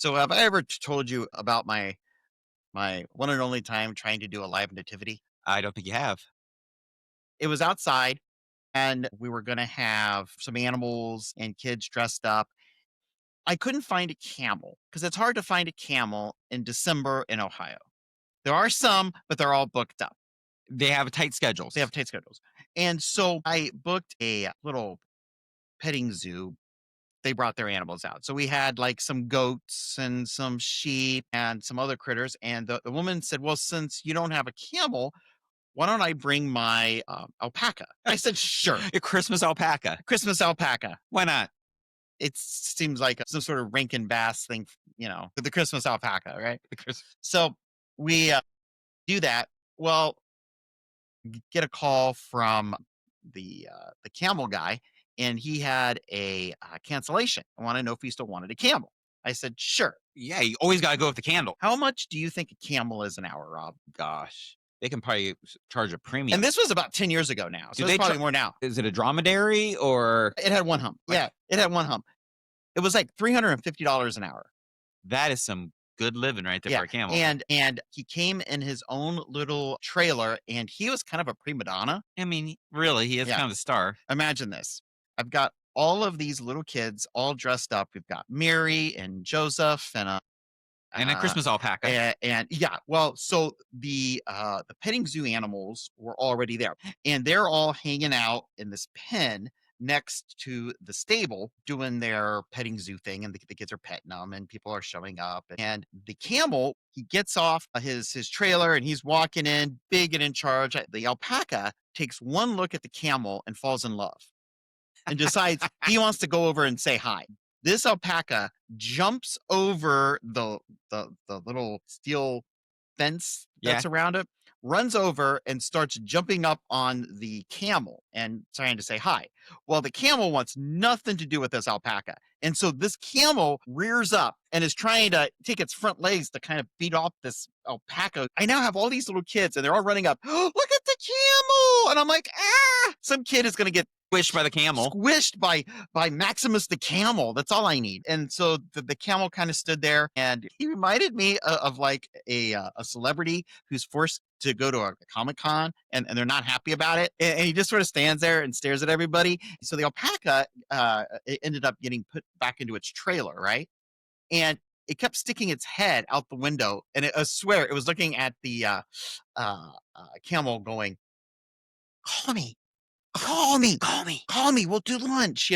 So have I ever told you about my one and only time trying to do a live nativity? I don't think you have. It was outside and we were gonna have some animals and kids dressed up. I couldn't find a camel because it's hard to find a camel in December in Ohio. There are some, but they're all booked up. They have tight They have schedules. tight schedules. And so I booked a little petting zoo. They brought their animals out. So we had like some goats and some sheep and some other critters. And the woman said, well, since you don't have a camel, why don't I bring my alpaca? I said, sure. A Christmas alpaca. Christmas alpaca. Why not? It seems like some sort of Rankin Bass thing, with the Christmas alpaca, right? The Christ So we do that. Well, get a call from the camel guy, and he had a cancellation. I want to know if he still wanted a camel. I said, sure. Yeah, you always gotta go with the candle. How much do you think a camel is an hour, Rob? Gosh, they can probably charge a And premium. this was about 10 years ago now, Do so it's they probably more now. is it a dromedary or It had one hump. like Yeah, it had one hump. It was like $350 an hour. that is some good living right there Yeah, for a camel. and he came in his own little trailer, and he was kind of a prima donna. I mean, really, he is Yeah, kind of a star. imagine this. I've got all of these little kids all dressed up. We've got Mary and Joseph and And a uh, Christmas alpaca. and yeah, well, so the petting zoo animals were already there, and they're all hanging out in this pen next to the stable doing their petting zoo thing, and the kids are petting them, and people are showing up. And the camel, he gets off his trailer, and he's walking in, big and in charge. The alpaca takes one look at the camel and falls in love and decides he wants to go over and say hi. This alpaca jumps over the little steel fence Yeah. that's around it, runs over and starts jumping up on the camel and trying to say hi. Well, the camel wants nothing to do with this alpaca. And so this camel rears up and is trying to take its front legs to kind of beat off this alpaca. I now have all these little kids and they're all running up. Oh, look at the camel. And I'm like, ah, some kid is going to get Squished by the camel. squished by Maximus the camel. That's all I need. And so the camel kind of stood there, and he reminded me of like a celebrity who's forced to go to a Comic Con and they're not happy about it, and he just sort of stands there and stares at everybody. So the alpaca it ended up getting put back into its trailer, right? And it kept sticking its head out the window, and I swear it was looking at the camel, going, "Call me, call me, Call me. call me. We'll do lunch."